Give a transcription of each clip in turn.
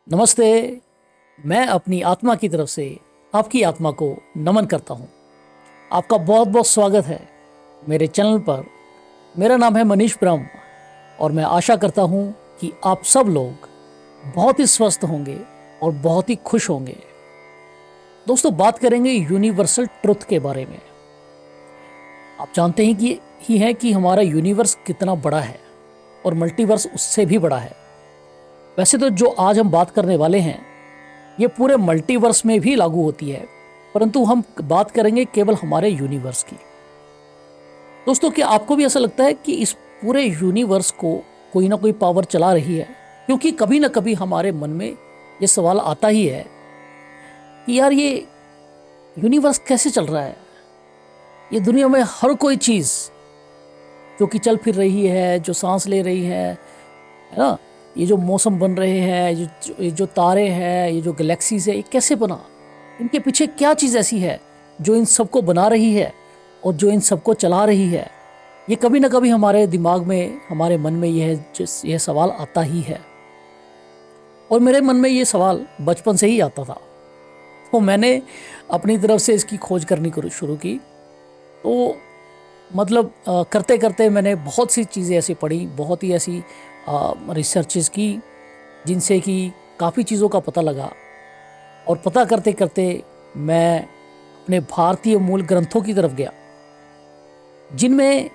नमस्ते। मैं अपनी आत्मा की तरफ से आपकी आत्मा को नमन करता हूँ। आपका बहुत बहुत स्वागत है मेरे चैनल पर। मेरा नाम है मनीष ब्रह्म और मैं आशा करता हूँ कि आप सब लोग बहुत ही स्वस्थ होंगे और बहुत ही खुश होंगे। दोस्तों, बात करेंगे यूनिवर्सल ट्रुथ के बारे में। आप जानते हैं कि ही है कि हमारा यूनिवर्स कितना बड़ा है और मल्टीवर्स उससे भी बड़ा है। वैसे तो जो आज हम बात करने वाले हैं ये पूरे मल्टीवर्स में भी लागू होती है, परंतु हम बात करेंगे केवल हमारे यूनिवर्स की। दोस्तों, क्या आपको भी ऐसा लगता है कि इस पूरे यूनिवर्स को कोई ना कोई पावर चला रही है? क्योंकि कभी ना कभी हमारे मन में ये सवाल आता ही है कि यार, ये यूनिवर्स कैसे चल रहा है? ये दुनिया में हर कोई चीज़ जो कि चल फिर रही है, जो सांस ले रही है ना, ये जो मौसम बन रहे हैं, ये जो तारे हैं, ये जो गैलेक्सीज है, ये कैसे बना? इनके पीछे क्या चीज़ ऐसी है जो इन सबको बना रही है और जो इन सबको चला रही है? ये कभी ना कभी हमारे दिमाग में, हमारे मन में यह सवाल आता ही है। और मेरे मन में ये सवाल बचपन से ही आता था, तो मैंने अपनी तरफ से इसकी खोज करनी शुरू की। तो मतलब करते करते मैंने बहुत सी चीज़ें ऐसी पढ़ी, बहुत ही ऐसी रिसर्चेस की, जिनसे कि काफ़ी चीज़ों का पता लगा। और पता करते करते मैं अपने भारतीय मूल ग्रंथों की तरफ गया, जिनमें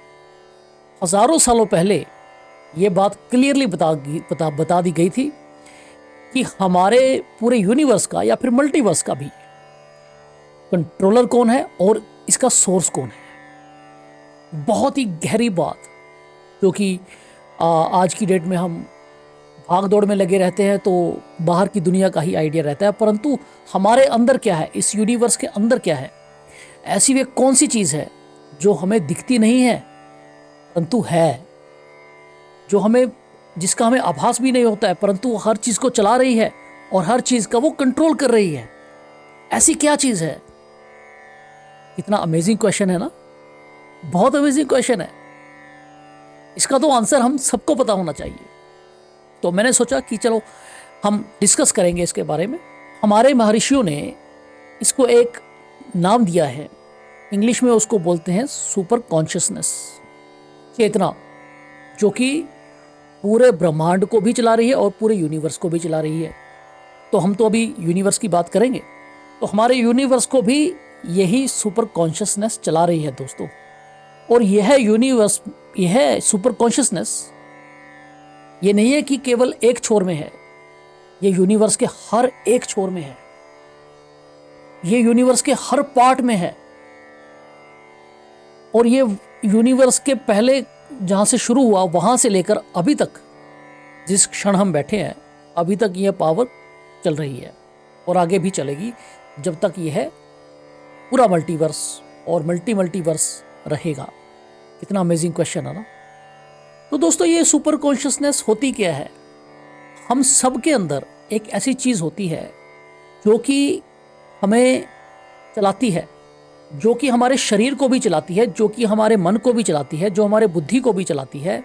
हज़ारों सालों पहले ये बात क्लियरली बता दी गई थी कि हमारे पूरे यूनिवर्स का या फिर मल्टीवर्स का भी कंट्रोलर कौन है और इसका सोर्स कौन है। बहुत ही गहरी बात, क्योंकि आज की डेट में हम भाग दौड़ में लगे रहते हैं तो बाहर की दुनिया का ही आइडिया रहता है, परंतु हमारे अंदर क्या है, इस यूनिवर्स के अंदर क्या है? ऐसी वे कौन सी चीज़ है जो हमें दिखती नहीं है परंतु है, जो हमें, जिसका हमें आभास भी नहीं होता है, परंतु हर चीज़ को चला रही है और हर चीज़ का वो कंट्रोल कर रही है? ऐसी क्या चीज़ है? कितना अमेजिंग क्वेश्चन है ना, बहुत अमेजिंग क्वेश्चन है। इसका तो आंसर हम सबको पता होना चाहिए। तो मैंने सोचा कि चलो हम डिस्कस करेंगे इसके बारे में। हमारे महर्षियों ने इसको एक नाम दिया है, इंग्लिश में उसको बोलते हैं सुपर कॉन्शियसनेस, चेतना, जो कि पूरे ब्रह्मांड को भी चला रही है और पूरे यूनिवर्स को भी चला रही है। तो हम तो अभी यूनिवर्स की बात करेंगे, तो हमारे यूनिवर्स को भी यही सुपर कॉन्शियसनेस चला रही है दोस्तों। और यह यूनिवर्स, यह सुपर कॉन्शियसनेस, ये नहीं है कि केवल एक छोर में है, ये यूनिवर्स के हर एक छोर में है, ये यूनिवर्स के हर पार्ट में है। और ये यूनिवर्स के पहले जहाँ से शुरू हुआ वहाँ से लेकर अभी तक, जिस क्षण हम बैठे हैं, अभी तक यह पावर चल रही है और आगे भी चलेगी जब तक यह पूरा मल्टीवर्स और मल्टीवर्स रहेगा। कितना अमेजिंग क्वेश्चन है ना। तो दोस्तों, ये सुपर कॉन्शियसनेस होती क्या है? हम सब के अंदर एक ऐसी चीज़ होती है जो कि हमें चलाती है, जो कि हमारे शरीर को भी चलाती है, जो कि हमारे मन को भी चलाती है, जो हमारे बुद्धि को भी चलाती है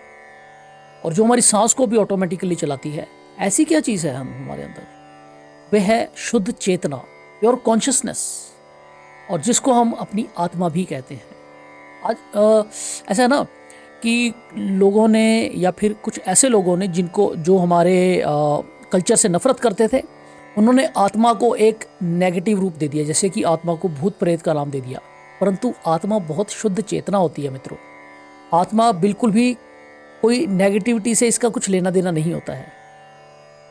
और जो हमारी सांस को भी ऑटोमेटिकली चलाती है। ऐसी क्या चीज़ है हम हमारे अंदर? वह है शुद्ध चेतना, प्योर कॉन्शियसनेस, और जिसको हम अपनी आत्मा भी कहते हैं। आज ऐसा है ना कि लोगों ने, या फिर कुछ ऐसे लोगों ने जो हमारे कल्चर से नफरत करते थे, उन्होंने आत्मा को एक नेगेटिव रूप दे दिया, जैसे कि आत्मा को भूत प्रेत का नाम दे दिया। परंतु आत्मा बहुत शुद्ध चेतना होती है मित्रों। आत्मा बिल्कुल भी कोई नेगेटिविटी से इसका कुछ लेना देना नहीं होता है।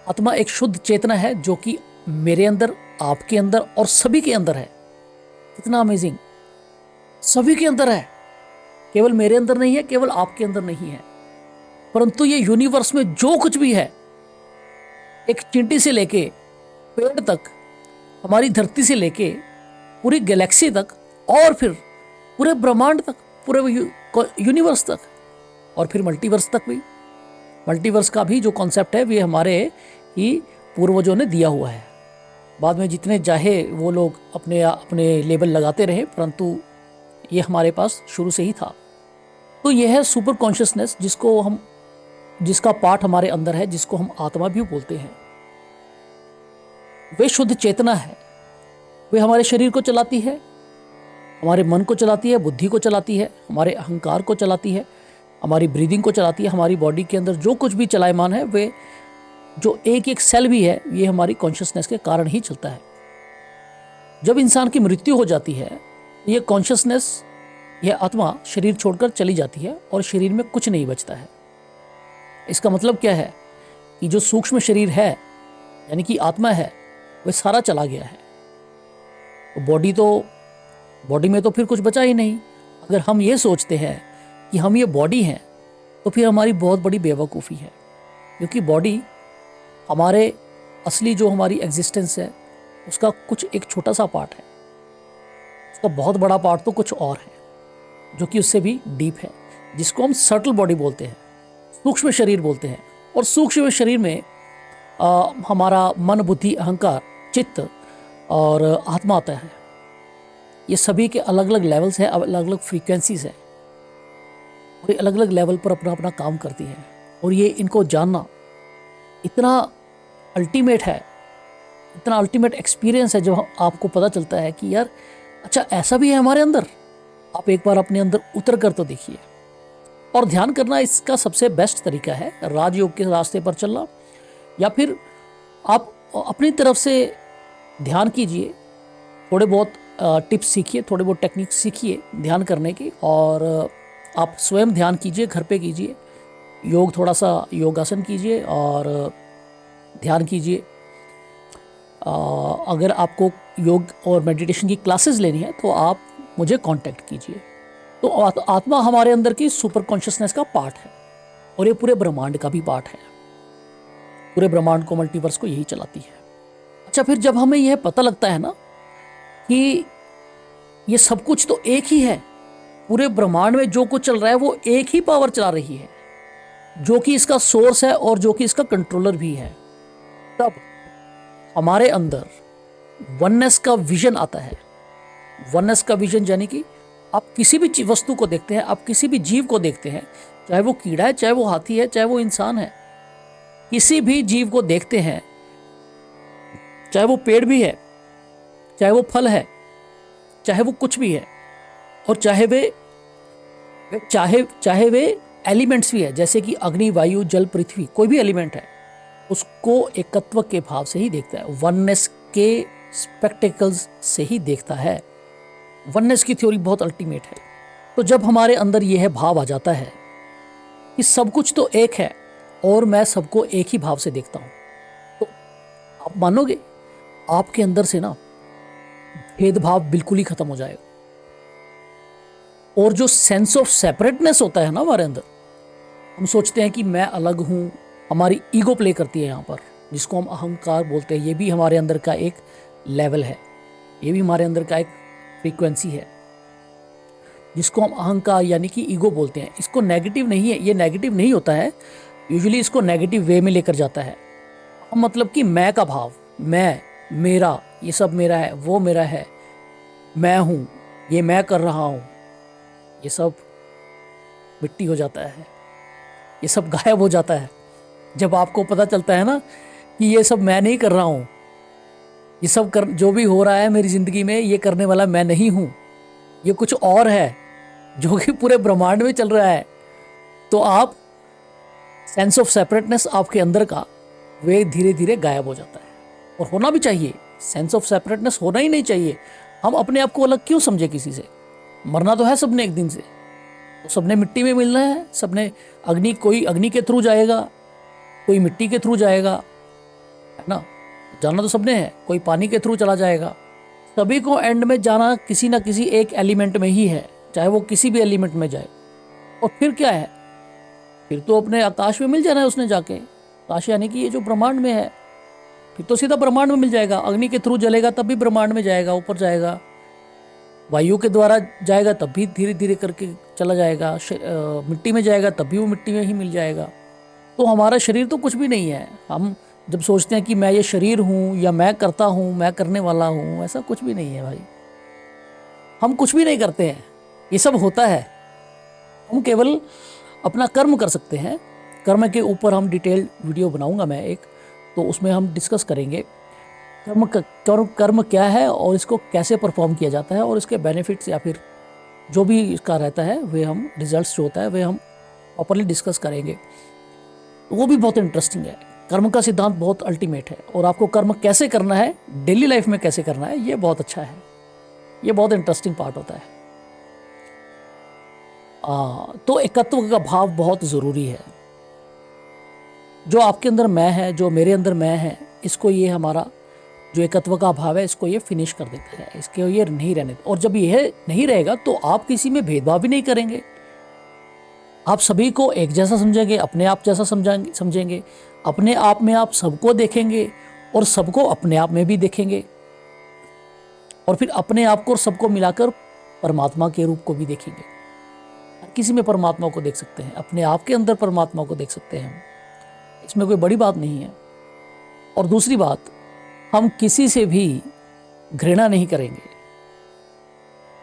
आत्मा एक शुद्ध चेतना है जो कि मेरे अंदर, आपके अंदर और सभी के अंदर है। कितना अमेजिंग, सभी के अंदर है, केवल मेरे अंदर नहीं है, केवल आपके अंदर नहीं है। परंतु ये यूनिवर्स में जो कुछ भी है, एक चींटी से लेके पेड़ तक, हमारी धरती से लेके पूरी गैलेक्सी तक, और फिर पूरे ब्रह्मांड तक, पूरे यूनिवर्स तक, और फिर मल्टीवर्स तक भी। मल्टीवर्स का भी जो कॉन्सेप्ट है, वे हमारे ही पूर्वजों ने दिया हुआ है। बाद में जितने चाहे वो लोग अपने अपने लेबल लगाते रहे, परंतु ये हमारे पास शुरू से ही था। तो यह है सुपर कॉन्शियसनेस, जिसका पार्ट हमारे अंदर है, जिसको हम आत्मा भी बोलते हैं। वे शुद्ध चेतना है, वे हमारे शरीर को चलाती है, हमारे मन को चलाती है, बुद्धि को चलाती है, हमारे अहंकार को चलाती है, हमारी ब्रीदिंग को चलाती है। हमारी बॉडी के अंदर जो कुछ भी चलायमान है, वे जो एक एक सेल भी है, ये हमारी कॉन्शियसनेस के कारण ही चलता है। जब इंसान की मृत्यु हो जाती है, ये कॉन्शियसनेस, यह आत्मा शरीर छोड़कर चली जाती है और शरीर में कुछ नहीं बचता है। इसका मतलब क्या है कि जो सूक्ष्म शरीर है, यानी कि आत्मा है, वह सारा चला गया है। बॉडी में तो फिर कुछ बचा ही नहीं। अगर हम ये सोचते हैं कि हम ये बॉडी हैं, तो फिर हमारी बहुत बड़ी बेवकूफ़ी है, क्योंकि बॉडी हमारे असली जो हमारी एग्जिस्टेंस है, उसका कुछ एक छोटा सा पार्ट है। उसका बहुत बड़ा पार्ट तो कुछ और है, जो कि उससे भी डीप है, जिसको हम सटल बॉडी बोलते हैं, सूक्ष्म शरीर बोलते हैं। और सूक्ष्म शरीर में हमारा मन, बुद्धि, अहंकार, चित्त और आत्मा आता है। ये सभी के अलग अलग लेवल्स हैं, अलग अलग फ्रीक्वेंसीज हैं, और ये अलग अलग लेवल पर अपना अपना काम करती हैं। और ये इनको जानना इतना अल्टीमेट है, इतना अल्टीमेट एक्सपीरियंस है, जब आपको पता चलता है कि यार अच्छा ऐसा भी है हमारे अंदर। आप एक बार अपने अंदर उतर कर तो देखिए। और ध्यान करना इसका सबसे बेस्ट तरीका है, राजयोग के रास्ते पर चलना, या फिर आप अपनी तरफ से ध्यान कीजिए। थोड़े बहुत टिप्स सीखिए, थोड़े बहुत टेक्निक सीखिए ध्यान करने की, और आप स्वयं ध्यान कीजिए, घर पे कीजिए। थोड़ा सा योगासन कीजिए और ध्यान कीजिए। अगर आपको योग और मेडिटेशन की क्लासेस लेनी है तो आप मुझे कांटेक्ट कीजिए। तो आत्मा हमारे अंदर की सुपर कॉन्शियसनेस का पार्ट है, और ये पूरे ब्रह्मांड का भी पार्ट है। पूरे ब्रह्मांड को, मल्टीवर्स को यही चलाती है। अच्छा, फिर जब हमें यह पता लगता है ना कि ये सब कुछ तो एक ही है, पूरे ब्रह्मांड में जो कुछ चल रहा है वो एक ही पावर चला रही है, जो कि इसका सोर्स है और जो कि इसका कंट्रोलर भी है, तब हमारे अंदर वननेस का विजन आता है। वननेस का विजन यानी कि आप किसी भी वस्तु को देखते हैं, आप किसी भी जीव को देखते हैं, चाहे वो कीड़ा है, चाहे वो हाथी है, चाहे वो इंसान है, किसी भी जीव को देखते हैं, चाहे वो पेड़ भी है, चाहे वो फल है, चाहे वो कुछ भी है, और चाहे वे एलिमेंट्स भी है, जैसे कि अग्नि, वायु, जल, पृथ्वी, कोई भी एलिमेंट है, उसको एकत्व के भाव से ही देखता है, वननेस के स्पेक्टिकल्स से ही देखता है। वननेस की थ्योरी बहुत अल्टीमेट है। तो जब हमारे अंदर यह भाव आ जाता है कि सब कुछ तो एक है और मैं सबको एक ही भाव से देखता हूं, तो आप मानोगे आपके अंदर से ना भेदभाव बिल्कुल ही खत्म हो जाएगा। और जो सेंस ऑफ सेपरेटनेस होता है ना हमारे अंदर, हम सोचते हैं कि मैं अलग हूं, हमारी ईगो प्ले करती है यहाँ पर, जिसको हम अहंकार बोलते हैं। ये भी हमारे अंदर का एक लेवल है, ये भी हमारे अंदर का एक फ्रीक्वेंसी है, जिसको हम अहंकार यानी कि ईगो बोलते हैं। इसको नेगेटिव नहीं है, ये नेगेटिव नहीं होता है, यूजुअली इसको नेगेटिव वे में लेकर जाता है। मतलब कि मैं का भाव, मैं, मेरा, ये सब मेरा है, वो मेरा है, मैं हूँ, ये मैं कर रहा हूँ, ये सब मिट्टी हो जाता है, ये सब गायब हो जाता है जब आपको पता चलता है ना कि ये सब मैं नहीं कर रहा हूँ, ये सब जो भी हो रहा है मेरी ज़िंदगी में, ये करने वाला मैं नहीं हूँ, ये कुछ और है जो कि पूरे ब्रह्मांड में चल रहा है। तो आप सेंस ऑफ सेपरेटनेस आपके अंदर का, वे धीरे धीरे गायब हो जाता है। और होना भी चाहिए, सेंस ऑफ सेपरेटनेस होना ही नहीं चाहिए। हम अपने आप को अलग क्यों समझे किसी से? मरना तो है सबने एक दिन से, तो सबने मिट्टी में मिलना है, सबने कोई अग्नि के थ्रू जाएगा, कोई मिट्टी के थ्रू जाएगा, है ना, जाना तो सबने है, कोई पानी के थ्रू चला जाएगा। सभी को एंड में जाना किसी ना किसी एक एलिमेंट में ही है, चाहे वो किसी भी एलिमेंट में जाए। और फिर क्या है, फिर तो अपने आकाश में मिल जाना है उसने जाके। आकाश यानी कि ये जो ब्रह्मांड में है, फिर तो सीधा ब्रह्मांड में मिल जाएगा। अग्नि के थ्रू जलेगा तब भी ब्रह्मांड में जाएगा, ऊपर जाएगा। वायु के द्वारा जाएगा तब भी धीरे धीरे करके चला जाएगा। मिट्टी में जाएगा तब भी वो मिट्टी में ही मिल जाएगा। तो हमारा शरीर तो कुछ भी नहीं है। हम जब सोचते हैं कि मैं ये शरीर हूँ या मैं करता हूँ, मैं करने वाला हूँ, ऐसा कुछ भी नहीं है भाई। हम कुछ भी नहीं करते हैं, ये सब होता है। हम केवल अपना कर्म कर सकते हैं। कर्म के ऊपर हम डिटेल्ड वीडियो बनाऊंगा मैं एक, तो उसमें हम डिस्कस करेंगे कर्म क्या है और इसको कैसे परफॉर्म किया जाता है और इसके बेनिफिट्स या फिर जो भी इसका रहता है वे हम रिजल्ट्स जो होता है वे हम प्रॉपरली डिस्कस करेंगे। वो भी बहुत इंटरेस्टिंग है। कर्म का सिद्धांत बहुत अल्टीमेट है और आपको कर्म कैसे करना है, डेली लाइफ में कैसे करना है, ये बहुत अच्छा है। ये बहुत इंटरेस्टिंग पार्ट होता है। तो एकत्व का भाव बहुत ज़रूरी है। जो आपके अंदर मैं है, जो मेरे अंदर मैं है, इसको ये हमारा जो एकत्व का भाव है इसको ये फिनिश कर देता है, इसके ये नहीं रहने। और जब यह नहीं रहेगा तो आप किसी में भेदभाव भी नहीं करेंगे। आप सभी को एक जैसा समझेंगे, अपने आप जैसा समझेंगे, अपने आप में आप सबको देखेंगे और सबको अपने आप में भी देखेंगे, और फिर अपने आप को और सबको मिलाकर परमात्मा के रूप को भी देखेंगे। हर किसी में परमात्मा को देख सकते हैं, अपने आप के अंदर परमात्मा को देख सकते हैं, इसमें कोई बड़ी बात नहीं है। और दूसरी बात, हम किसी से भी घृणा नहीं करेंगे।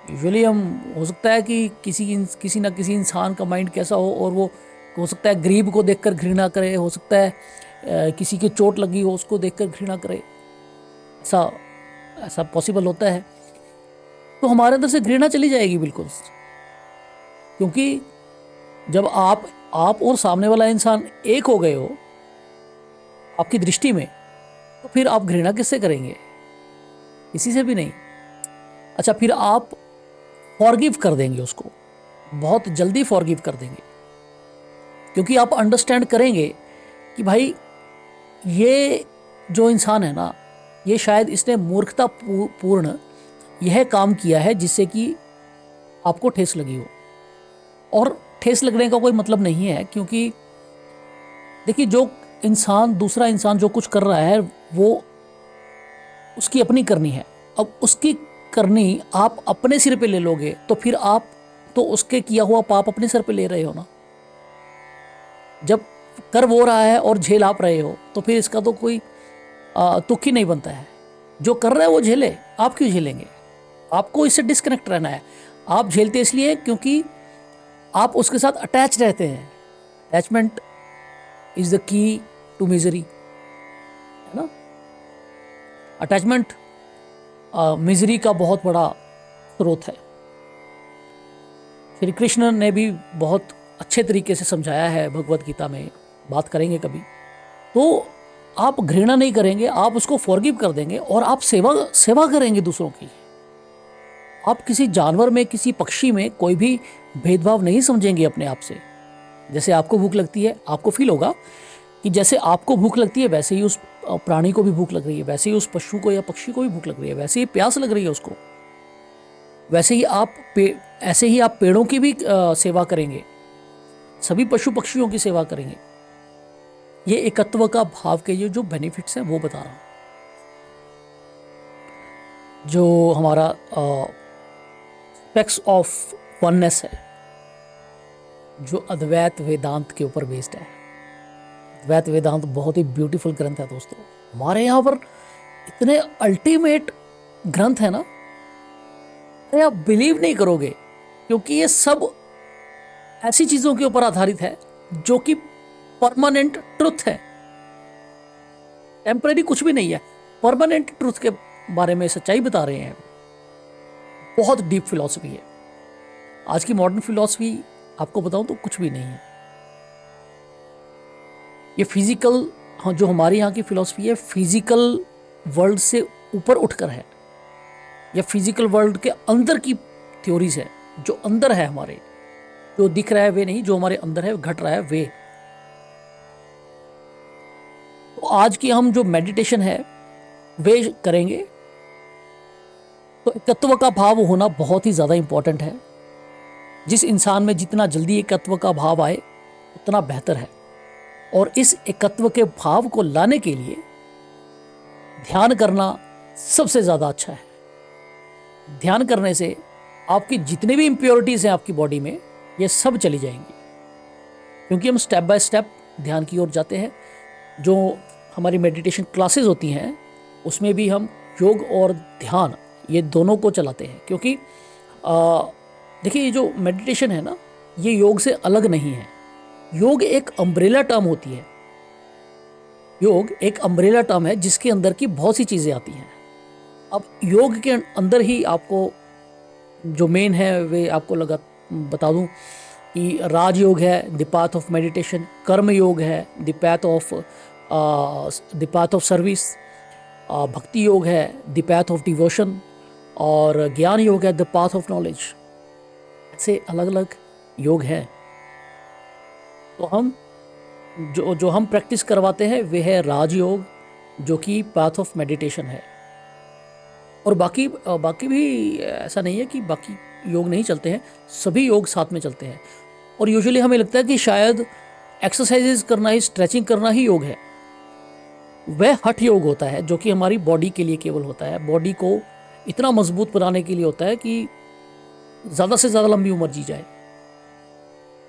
यूजुअली हम, हो सकता है कि किसी ना किसी इंसान का माइंड कैसा और वो हो सकता है गरीब को देखकर घृणा करे, हो सकता है किसी की चोट लगी हो उसको देखकर घृणा करे, ऐसा पॉसिबल होता है। तो हमारे अंदर से घृणा चली जाएगी बिल्कुल, क्योंकि जब आप और सामने वाला इंसान एक हो गए हो आपकी दृष्टि में, तो फिर आप घृणा किससे करेंगे? किसी से भी नहीं। अच्छा, फिर आप फॉरगिव कर देंगे उसको, बहुत जल्दी फॉरगिव कर देंगे, क्योंकि आप अंडरस्टैंड करेंगे कि भाई ये जो इंसान है ना, ये शायद इसने मूर्खता पूर्ण यह काम किया है जिससे कि आपको ठेस लगी हो। और ठेस लगने का कोई मतलब नहीं है, क्योंकि देखिए जो दूसरा इंसान जो कुछ कर रहा है वो उसकी अपनी करनी है। अब उसकी करनी आप अपने सिर पे ले लोगे तो फिर आप तो उसके किया हुआ पाप अपने सिर पे ले रहे हो ना। जब कर वो रहा है और झेल आप रहे हो तो फिर इसका तो कोई तुक ही नहीं बनता है। जो कर रहा है वो झेले, आप क्यों झेलेंगे? आपको इससे डिस्कनेक्ट रहना है। आप झेलते इसलिए क्योंकि आप उसके साथ अटैच रहते हैं। Attachment is the key to misery, है ना। अटैचमेंट मिजरी का बहुत बड़ा स्रोत है। श्री कृष्ण ने भी बहुत अच्छे तरीके से समझाया है भगवत गीता में, बात करेंगे कभी। तो आप घृणा नहीं करेंगे, आप उसको फॉरगिव कर देंगे और आप सेवा करेंगे दूसरों की। आप किसी जानवर में, किसी पक्षी में कोई भी भेदभाव नहीं समझेंगे अपने आप से। जैसे आपको भूख लगती है, आपको फील होगा कि जैसे आपको भूख लगती है वैसे ही उस प्राणी को भी भूख लग रही है, वैसे ही उस पशु को या पक्षी को भी भूख लग रही है, वैसे ही प्यास लग रही है उसको। वैसे ही ऐसे ही आप पेड़ों की भी सेवा करेंगे, सभी पशु पक्षियों की सेवा करेंगे। ये एकत्व का भाव के ये जो बेनिफिट्स हैं वो बता रहा हूं। जो हमारा एस्पेक्ट्स ऑफ वननेस है, जो अद्वैत वेदांत के ऊपर बेस्ड है। अद्वैत वेदांत बहुत ही ब्यूटीफुल ग्रंथ है दोस्तों। हमारे यहाँ पर इतने अल्टीमेट ग्रंथ है ना, अरे आप बिलीव नहीं करोगे, क्योंकि ये सब ऐसी चीजों के ऊपर आधारित है जो कि परमानेंट ट्रुथ है। टेम्परेरी कुछ भी नहीं है, परमानेंट ट्रुथ के बारे में सच्चाई बता रहे हैं। बहुत डीप फिलॉसफी है। आज की मॉडर्न फिलॉसफी आपको बताऊं तो कुछ भी नहीं है। ये फिजिकल, हाँ, जो हमारे यहाँ की फिलॉसफी है फिजिकल वर्ल्ड से ऊपर उठकर है। या फिजिकल वर्ल्ड के अंदर की थ्योरीज है, जो अंदर है हमारे, जो दिख रहा है वे नहीं, जो हमारे अंदर है, घट रहा है वे। तो आज की हम जो मेडिटेशन है वे करेंगे। तो एकत्व का भाव होना बहुत ही ज़्यादा इंपॉर्टेंट है। जिस इंसान में जितना जल्दी एकत्व का भाव आए उतना बेहतर है। और इस एकत्व के भाव को लाने के लिए ध्यान करना सबसे ज़्यादा अच्छा है। ध्यान करने से आपकी जितनी भी इम्प्योरिटीज़ हैं आपकी बॉडी में, ये सब चली जाएंगी, क्योंकि हम स्टेप बाय स्टेप ध्यान की ओर जाते हैं। जो हमारी मेडिटेशन क्लासेस होती हैं उसमें भी हम योग और ध्यान ये दोनों को चलाते हैं, क्योंकि देखिए ये जो मेडिटेशन है ना, ये योग से अलग नहीं है। योग एक अम्ब्रेला टर्म होती है। योग एक अम्ब्रेला टर्म है जिसके अंदर की बहुत सी चीज़ें आती हैं। अब योग के अंदर ही आपको जो मेन है वे आपको बता दूं कि राजयोग है द पाथ ऑफ मेडिटेशन, कर्म योग है द पाथ ऑफ सर्विस, भक्ति योग है द पाथ ऑफ डिवोशन, और ज्ञान योग है द पाथ ऑफ नॉलेज। ऐसे अलग अलग योग हैं। तो हम जो हम प्रैक्टिस करवाते हैं वे है राजयोग, जो कि पाथ ऑफ मेडिटेशन है। और बाकी भी ऐसा नहीं है कि बाकी योग नहीं चलते हैं, सभी योग साथ में चलते हैं। और यूजुअली हमें लगता है कि शायद एक्सरसाइजेज करना ही, स्ट्रेचिंग करना ही योग है। वह हठ योग होता है जो कि हमारी बॉडी के लिए केवल होता है, बॉडी को इतना मजबूत बनाने के लिए होता है कि ज़्यादा से ज़्यादा लंबी उम्र जी जाए।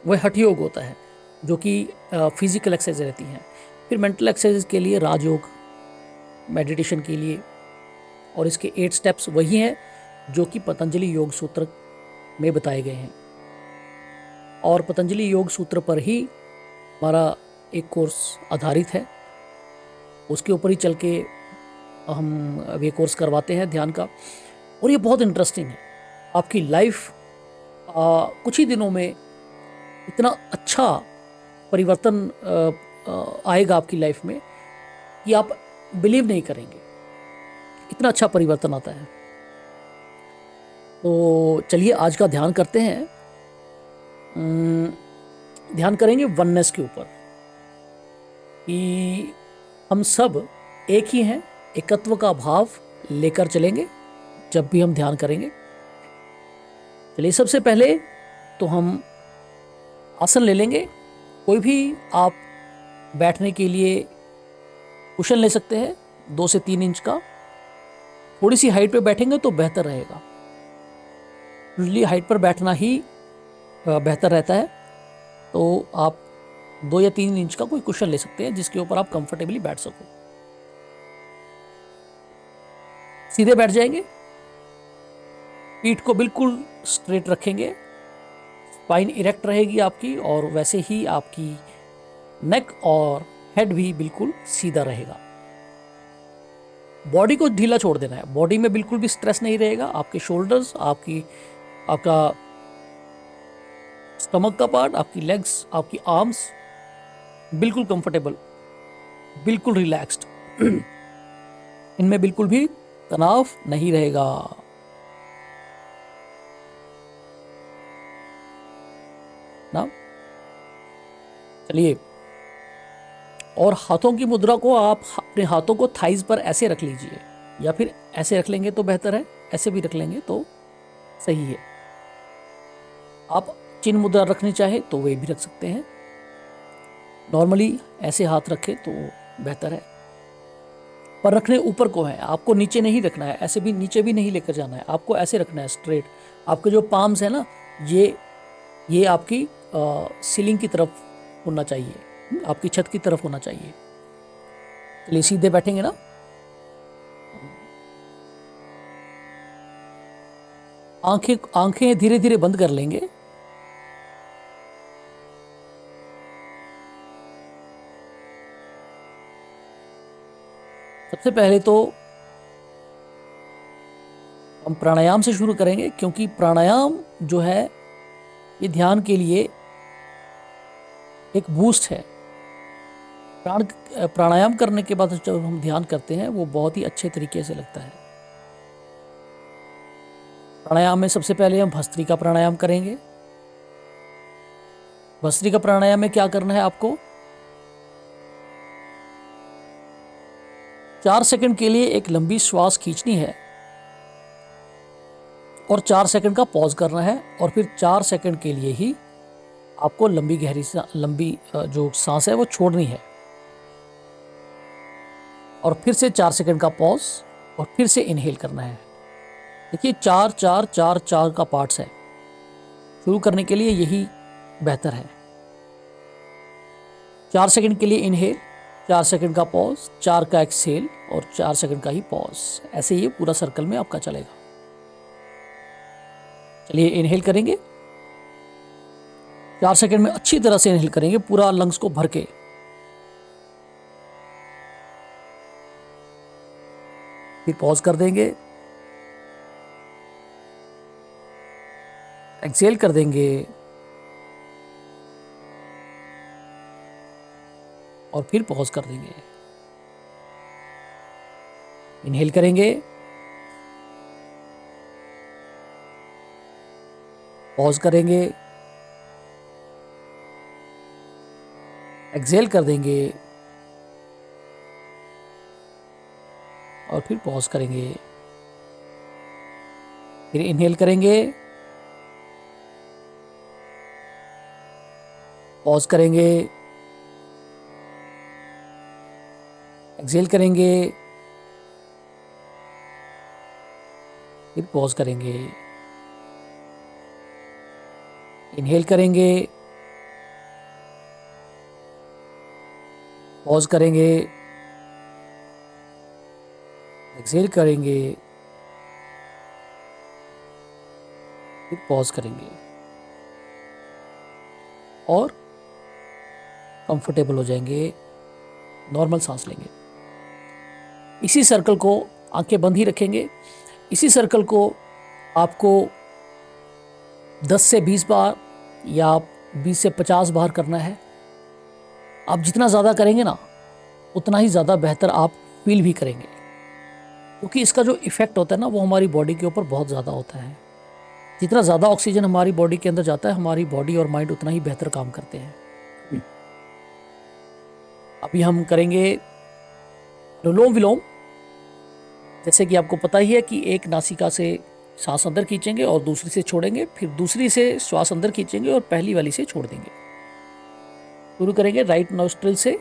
वह हठ योग होता है जो कि फिजिकल एक्सरसाइज रहती हैं। फिर मेंटल एक्सरसाइज के लिए राजयोग, मेडिटेशन के लिए, और इसके 8 स्टेप्स वही हैं जो कि पतंजलि योग सूत्र में बताए गए हैं। और पतंजलि योग सूत्र पर ही हमारा एक कोर्स आधारित है, उसके ऊपर ही चल के हम ये कोर्स करवाते हैं ध्यान का। और ये बहुत इंटरेस्टिंग है। आपकी लाइफ कुछ ही दिनों में इतना अच्छा परिवर्तन आएगा आपकी लाइफ में कि आप बिलीव नहीं करेंगे, इतना अच्छा परिवर्तन आता है। तो चलिए आज का ध्यान करते हैं। ध्यान करेंगे वननेस के ऊपर कि हम सब एक ही हैं, एकत्व का भाव लेकर चलेंगे जब भी हम ध्यान करेंगे। चलिए सबसे पहले तो हम आसन ले लेंगे। कोई भी आप बैठने के लिए कुशन ले सकते हैं 2 से 3 इंच का। थोड़ी सी हाइट पे बैठेंगे तो बेहतर रहेगा। यूजली हाइट पर बैठना ही बेहतर रहता है। तो आप 2 या 3 इंच का कोई कुशन ले सकते हैं जिसके ऊपर आप कंफर्टेबली बैठ सको। सीधे बैठ जाएंगे, पीठ को बिल्कुल स्ट्रेट रखेंगे, स्पाइन इरेक्ट रहेगी आपकी, और वैसे ही आपकी नेक और हेड भी बिल्कुल सीधा रहेगा। बॉडी को ढीला छोड़ देना है, बॉडी में बिल्कुल भी स्ट्रेस नहीं रहेगा। आपके शोल्डर्स, आपका स्टमक का पार्ट, आपकी लेग्स, आपकी आर्म्स बिल्कुल कंफर्टेबल, बिल्कुल रिलैक्स्ड। इनमें बिल्कुल भी तनाव नहीं रहेगा। ना चलिए, और हाथों की मुद्रा को आप अपने हाथों को थाइज पर ऐसे रख लीजिए, या फिर ऐसे रख लेंगे तो बेहतर है, ऐसे भी रख लेंगे तो सही है। आप चिन्ह मुद्रा रखनी चाहे तो वे भी रख सकते हैं। नॉर्मली ऐसे हाथ रखें तो बेहतर है, पर रखने ऊपर को है, आपको नीचे नहीं रखना है, ऐसे भी नीचे भी नहीं लेकर जाना है, आपको ऐसे रखना है स्ट्रेट। आपके जो पाम्स है ना, ये आपकी सीलिंग की तरफ होना चाहिए, आपकी छत की तरफ होना चाहिए। चलिए सीधे बैठेंगे ना। आंखें धीरे धीरे बंद कर लेंगे। सबसे पहले तो हम प्राणायाम से शुरू करेंगे, क्योंकि प्राणायाम जो है ये ध्यान के लिए एक बूस्ट है। प्राणायाम करने के बाद जब हम ध्यान करते हैं वो बहुत ही अच्छे तरीके से लगता है। प्राणायाम में सबसे पहले हम भस्त्रिका प्राणायाम करेंगे। भस्त्रिका प्राणायाम में क्या करना है, आपको 4 सेकंड के लिए एक लंबी श्वास खींचनी है और 4 सेकंड का पॉज करना है, और फिर 4 सेकंड के लिए ही आपको लंबी जो सांस है वो छोड़नी है, और फिर से 4 सेकंड का पॉज, और फिर से इनहेल करना है। देखिए 4-4-4-4 का पार्ट्स है। शुरू करने के लिए यही बेहतर है। 4 सेकंड के लिए इनहेल, 4 सेकंड का पॉज, 4 का एक्सहेल, और 4 सेकंड का ही पॉज। ऐसे ये पूरा सर्कल में आपका चलेगा। चलिए इनहेल करेंगे, 4 सेकंड में अच्छी तरह से इनहेल करेंगे, पूरा लंग्स को भर के। फिर पॉज कर देंगे, एक्सेल कर देंगे और फिर पॉज कर देंगे। इनहेल करेंगे, पॉज करेंगे, एक्सेल कर देंगे और फिर पॉज करेंगे। फिर इनहेल करेंगे, पॉज करेंगे, एक्सेल करेंगे, फिर पॉज करेंगे। इनहेल करेंगे, पॉज करेंगे, एक्सेल करेंगे, फिर पॉज करेंगे और कंफर्टेबल हो जाएंगे, नॉर्मल सांस लेंगे। इसी सर्कल को आंखें बंद ही रखेंगे। इसी सर्कल को आपको 10 से 20 बार या 20 से 50 बार करना है। आप जितना ज़्यादा करेंगे ना, उतना ही ज़्यादा बेहतर आप फील भी करेंगे, क्योंकि इसका जो इफ़ेक्ट होता है ना, वो हमारी बॉडी के ऊपर बहुत ज़्यादा होता है। जितना ज़्यादा ऑक्सीजन हमारी बॉडी के अंदर जाता है, हमारी बॉडी और माइंड उतना ही बेहतर काम करते हैं। अभी हम करेंगे अनुलोम विलोम। जैसे कि आपको पता ही है कि एक नासिका से सांस अंदर खींचेंगे और दूसरी से छोड़ेंगे, फिर दूसरी से श्वास अंदर खींचेंगे और पहली वाली से छोड़ देंगे। शुरू करेंगे राइट नोस्ट्रिल से,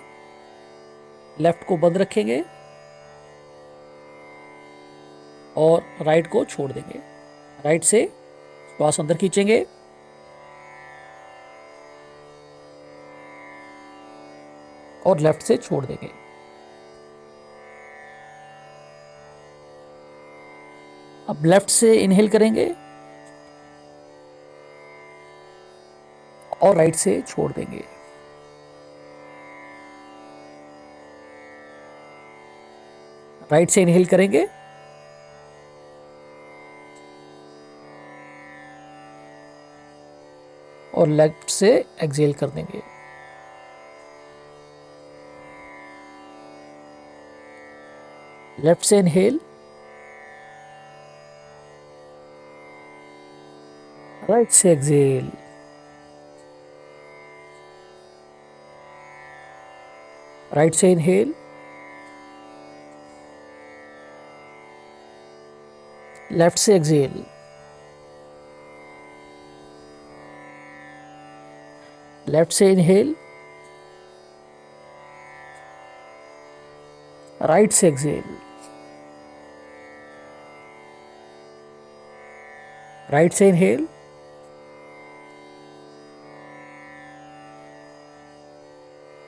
लेफ्ट को बंद रखेंगे और राइट को छोड़ देंगे। राइट से श्वास अंदर खींचेंगे और लेफ्ट से छोड़ देंगे। अब लेफ्ट से इनहेल करेंगे और राइट से छोड़ देंगे। राइट से इनहेल करेंगे और लेफ्ट से एक्सहेल कर देंगे। लेफ्ट से इनहेल, राइट से एक्सहेल। राइट से इनहेल, लेफ्ट से एक्सहेल। लेफ्ट से इनहेल, राइट से एक्सहेल। राइट से इनहेल,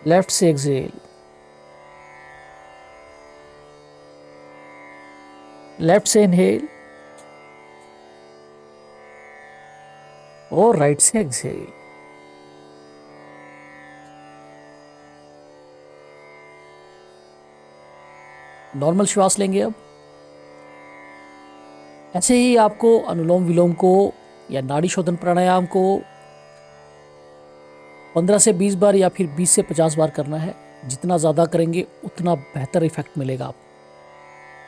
लेफ्ट से एक्सहेल। लेफ्ट से इनहेल और राइट से एक्सहेल। नॉर्मल श्वास लेंगे अब। ऐसे ही आपको अनुलोम विलोम को या नाड़ी शोधन प्राणायाम को 15 से 20 बार या फिर 20 से 50 बार करना है। जितना ज़्यादा करेंगे उतना बेहतर इफेक्ट मिलेगा, आप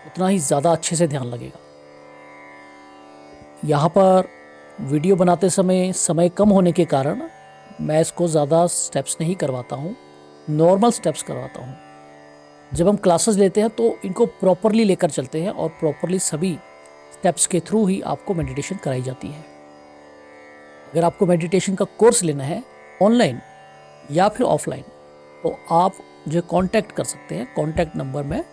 उतना ही ज़्यादा अच्छे से ध्यान लगेगा। यहाँ पर वीडियो बनाते समय कम होने के कारण मैं इसको ज़्यादा स्टेप्स नहीं करवाता हूँ, नॉर्मल स्टेप्स करवाता हूँ। जब हम क्लासेस लेते हैं तो इनको प्रॉपरली लेकर चलते हैं और प्रॉपरली सभी स्टेप्स के थ्रू ही आपको मेडिटेशन कराई जाती है। अगर आपको मेडिटेशन का कोर्स लेना है ऑनलाइन या फिर ऑफलाइन, तो आप मुझे कांटेक्ट कर सकते हैं। कांटेक्ट नंबर मैं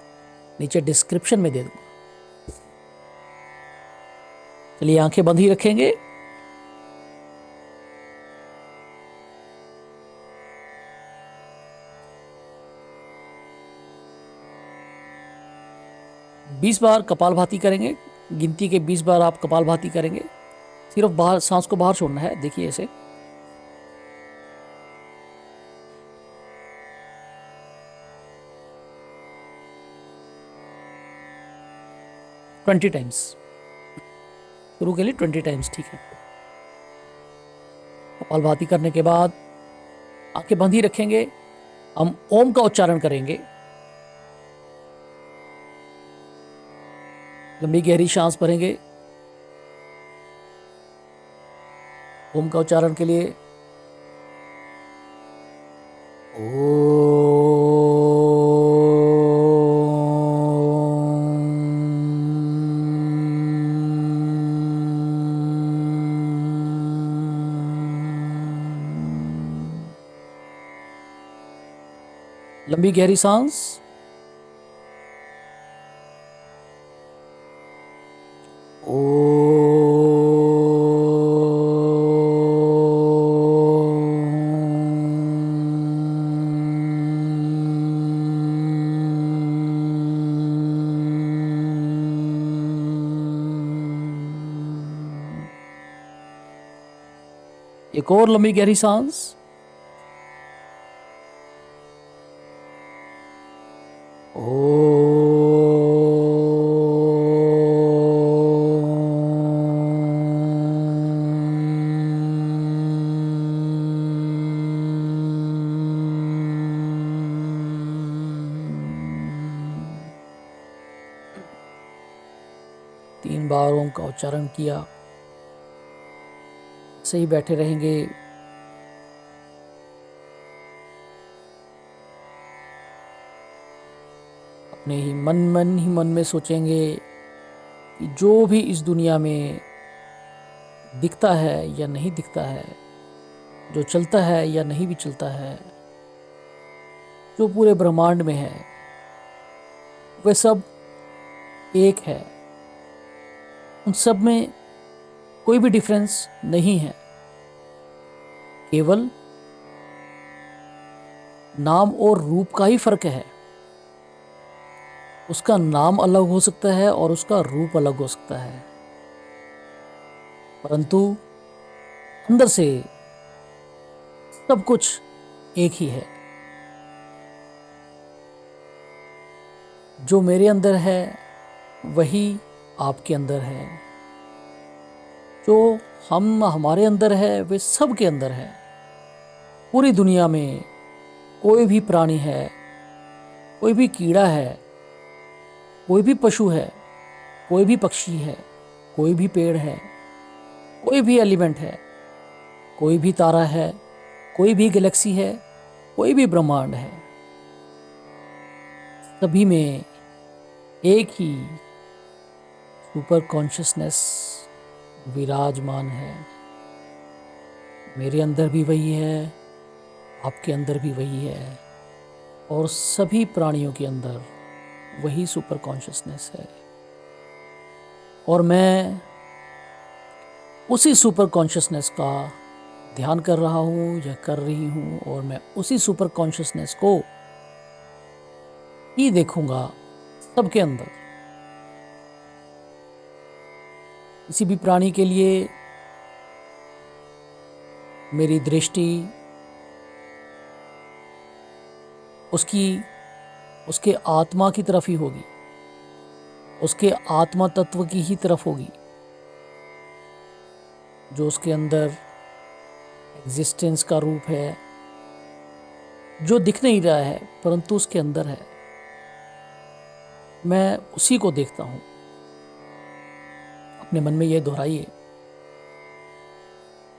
नीचे डिस्क्रिप्शन में दे दूंगा। चलिए आंखें बंद ही रखेंगे। बीस बार कपालभाति करेंगे। गिनती के 20 बार आप कपालभाति करेंगे। सिर्फ बाहर सांस को बाहर छोड़ना है। देखिए ऐसे। 20 टाइम्स, शुरू के लिए 20 टाइम्स, ठीक है। कपालभाति करने के बाद आंखें बंद ही रखेंगे, हम ओम का उच्चारण करेंगे। लंबी गहरी सांस भरेंगे। ओम का उच्चारण के लिए लंबी गहरी सांस। एक और लंबी गहरी सांस। तीन बार ओम का उच्चारण किया, सही बैठे रहेंगे। अपने ही मन में सोचेंगे कि जो भी इस दुनिया में दिखता है या नहीं दिखता है, जो चलता है या नहीं भी चलता है, जो पूरे ब्रह्मांड में है, वे सब एक है। उन सब में कोई भी डिफरेंस नहीं है, केवल नाम और रूप का ही फर्क है। उसका नाम अलग हो सकता है और उसका रूप अलग हो सकता है, परंतु अंदर से सब कुछ एक ही है। जो मेरे अंदर है वही आपके अंदर है, जो हमारे अंदर है वे सब के अंदर है। पूरी दुनिया में कोई भी प्राणी है, कोई भी कीड़ा है, कोई भी पशु है, कोई भी पक्षी है, कोई भी पेड़ है, कोई भी एलिमेंट है, कोई भी तारा है, कोई भी गैलेक्सी है, कोई भी ब्रह्मांड है, सभी में एक ही सुपर कॉन्शियसनेस विराजमान है। मेरे अंदर भी वही है, आपके अंदर भी वही है, और सभी प्राणियों के अंदर वही सुपर कॉन्शियसनेस है। और मैं उसी सुपर कॉन्शियसनेस का ध्यान कर रहा हूँ या कर रही हूँ, और मैं उसी सुपर कॉन्शियसनेस को ही देखूंगा सबके अंदर। किसी भी प्राणी के लिए मेरी दृष्टि उसके आत्मा की तरफ ही होगी, उसके आत्मा तत्व की ही तरफ होगी, जो उसके अंदर एग्जिस्टेंस का रूप है, जो दिख नहीं रहा है परंतु उसके अंदर है। मैं उसी को देखता हूँ। अपने मन में यह दोहराइए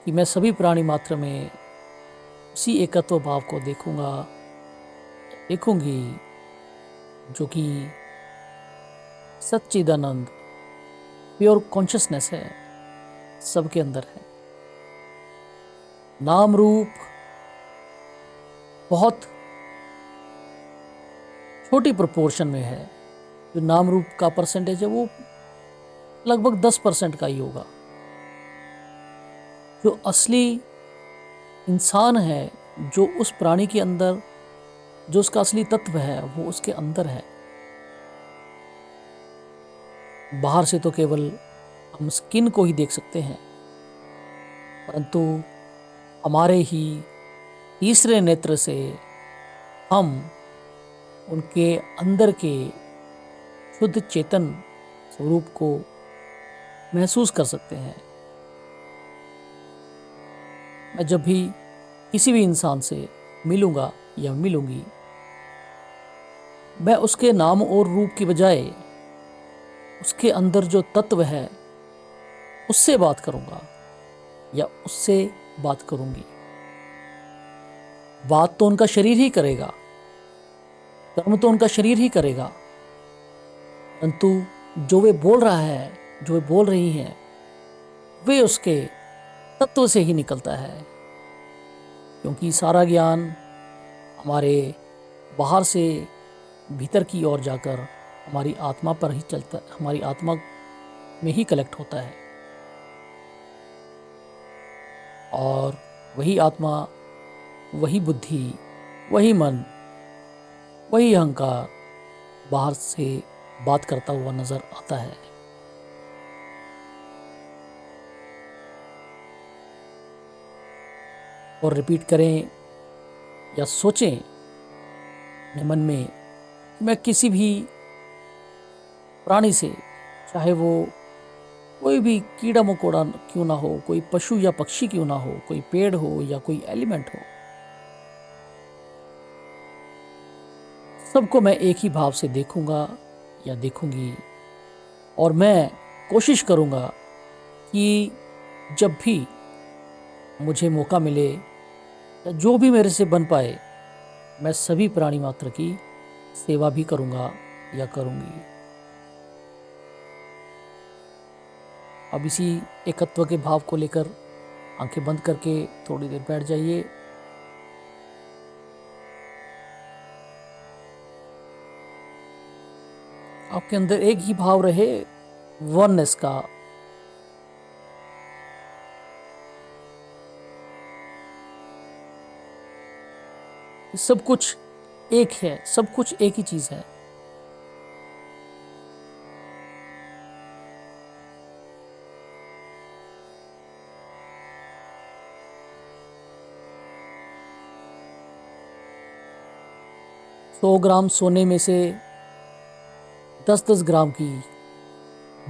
कि मैं सभी प्राणी मात्र में उसी एकत्व भाव को देखूंगी, जो कि सच्चिदानंद प्योर कॉन्शियसनेस है, सबके अंदर है। नाम रूप बहुत छोटी प्रोपोर्शन में है। जो नाम रूप का परसेंटेज है वो लगभग 10% का ही होगा। जो असली इंसान है, जो उस प्राणी के अंदर, जो उसका असली तत्व है, वो उसके अंदर है। बाहर से तो केवल हम स्किन को ही देख सकते हैं, परंतु हमारे ही तीसरे नेत्र से हम उनके अंदर के शुद्ध चेतन स्वरूप को महसूस कर सकते हैं। मैं जब भी किसी भी इंसान से मिलूंगा या मिलूंगी, मैं उसके नाम और रूप की बजाय उसके अंदर जो तत्व है उससे बात करूंगा या उससे बात करूंगी। बात तो उनका शरीर ही करेगा, कर्म तो उनका शरीर ही करेगा, परंतु जो वे बोल रहा है, जो वे बोल रही हैं, वे उसके तत्व से ही निकलता है। क्योंकि सारा ज्ञान हमारे बाहर से भीतर की ओर जाकर हमारी आत्मा पर ही चलता, हमारी आत्मा में ही कलेक्ट होता है। और वही आत्मा, वही बुद्धि, वही मन, वही अहंकार बाहर से बात करता हुआ नजर आता है। और रिपीट करें या सोचें अपने मन में कि मैं किसी भी प्राणी से, चाहे वो कोई भी कीड़ा मकोड़ा क्यों ना हो, कोई पशु या पक्षी क्यों ना हो, कोई पेड़ हो या कोई एलिमेंट हो, सबको मैं एक ही भाव से देखूंगा या देखूंगी। और मैं कोशिश करूंगा कि जब भी मुझे मौका मिले या जो भी मेरे से बन पाए, मैं सभी प्राणी मात्र की सेवा भी करूंगा या करूंगी। अब इसी एकत्व के भाव को लेकर आंखें बंद करके थोड़ी देर बैठ जाइए। आपके अंदर एक ही भाव रहे, वननेस का। सब कुछ एक है, सब कुछ एक ही चीज है। सौ ग्राम सोने में से 10-10 ग्राम की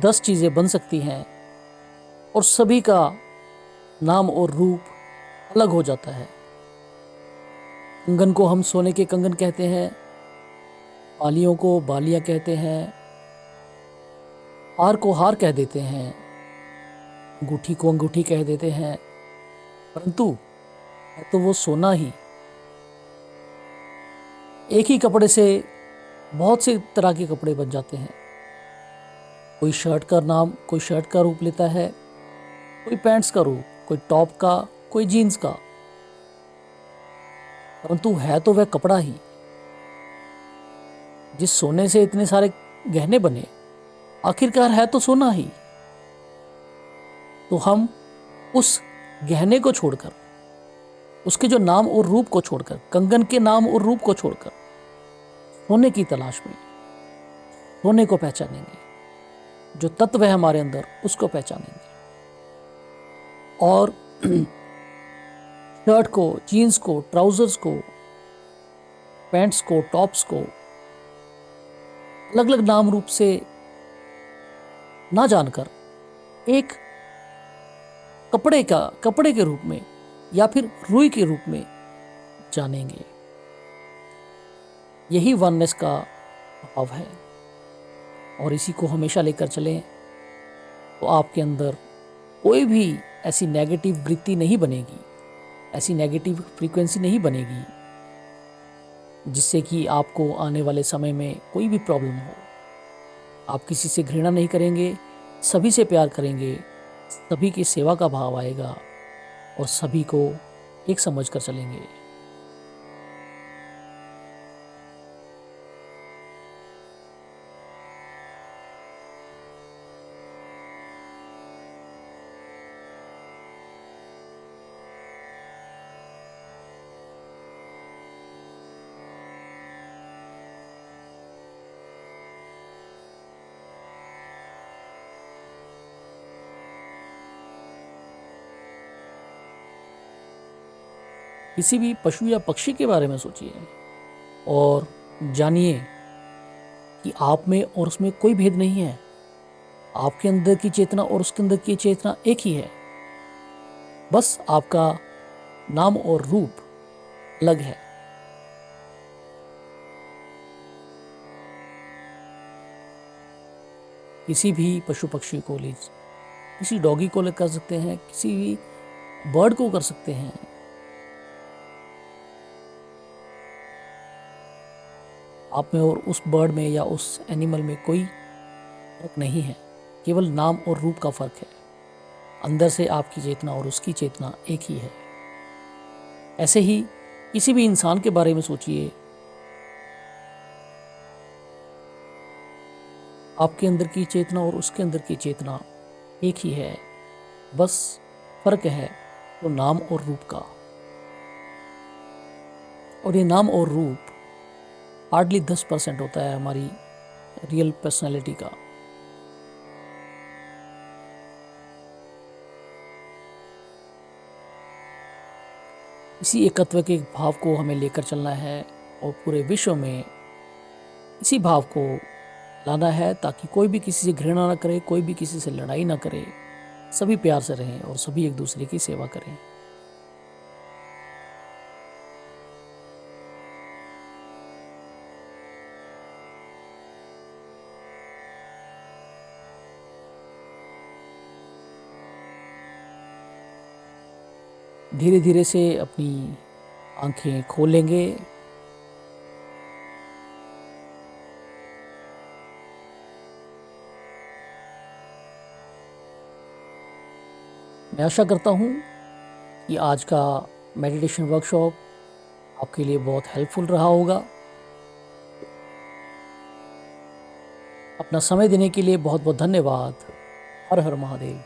10 चीजें बन सकती हैं और सभी का नाम और रूप अलग हो जाता है। कंगन को हम सोने के कंगन कहते हैं, बालियों को बालियां कहते हैं, हार को हार कह देते हैं, अंगूठी को अंगूठी कह देते हैं, परंतु है तो वो सोना ही। एक ही कपड़े से बहुत से तरह के कपड़े बन जाते हैं। कोई शर्ट का नाम, कोई शर्ट का रूप लेता है, कोई पैंट्स का रूप, कोई टॉप का, कोई जीन्स का, परंतु है तो वह कपड़ा ही। जिस सोने से इतने सारे गहने बने, आखिरकार है तो सोना ही। तो हम उस गहने को छोड़कर, उसके जो नाम और रूप को छोड़कर, कंगन के नाम और रूप को छोड़कर सोने की तलाश में सोने को पहचानेंगे, जो तत्व है हमारे अंदर उसको पहचानेंगे। और शर्ट को, जीन्स को, ट्राउजर्स को, पैंट्स को, टॉप्स को अलग अलग नाम रूप से ना जानकर एक कपड़े के रूप में या फिर रुई के रूप में जानेंगे। यही वननेस का भाव है। और इसी को हमेशा लेकर चलें तो आपके अंदर कोई भी ऐसी नेगेटिव वृत्ति नहीं बनेगी, ऐसी नेगेटिव फ्रीक्वेंसी नहीं बनेगी जिससे कि आपको आने वाले समय में कोई भी प्रॉब्लम हो। आप किसी से घृणा नहीं करेंगे, सभी से प्यार करेंगे, सभी की सेवा का भाव आएगा और सभी को एक समझ कर चलेंगे। किसी भी पशु या पक्षी के बारे में सोचिए और जानिए कि आप में और उसमें कोई भेद नहीं है। आपके अंदर की चेतना और उसके अंदर की चेतना एक ही है, बस आपका नाम और रूप अलग है। किसी भी पशु पक्षी को लीजिए, किसी डॉगी को कर सकते हैं, किसी भी बर्ड को कर सकते हैं। आप में और उस बर्ड में या उस एनिमल में कोई फर्क नहीं है, केवल नाम और रूप का फर्क है। अंदर से आपकी चेतना और उसकी चेतना एक ही है। ऐसे ही किसी भी इंसान के बारे में सोचिए, आपके अंदर की चेतना और उसके अंदर की चेतना एक ही है, बस फर्क है वो नाम और रूप का। और ये नाम और रूप हार्डली 10% होता है हमारी रियल पर्सनैलिटी का। इसी एकत्व के भाव को हमें लेकर चलना है और पूरे विश्व में इसी भाव को लाना है, ताकि कोई भी किसी से घृणा ना करे, कोई भी किसी से लड़ाई ना करे, सभी प्यार से रहें और सभी एक दूसरे की सेवा करें। धीरे धीरे से अपनी आंखें खोलेंगे। मैं आशा करता हूँ कि आज का मेडिटेशन वर्कशॉप आपके लिए बहुत हेल्पफुल रहा होगा। अपना समय देने के लिए बहुत बहुत धन्यवाद। हर हर महादेव।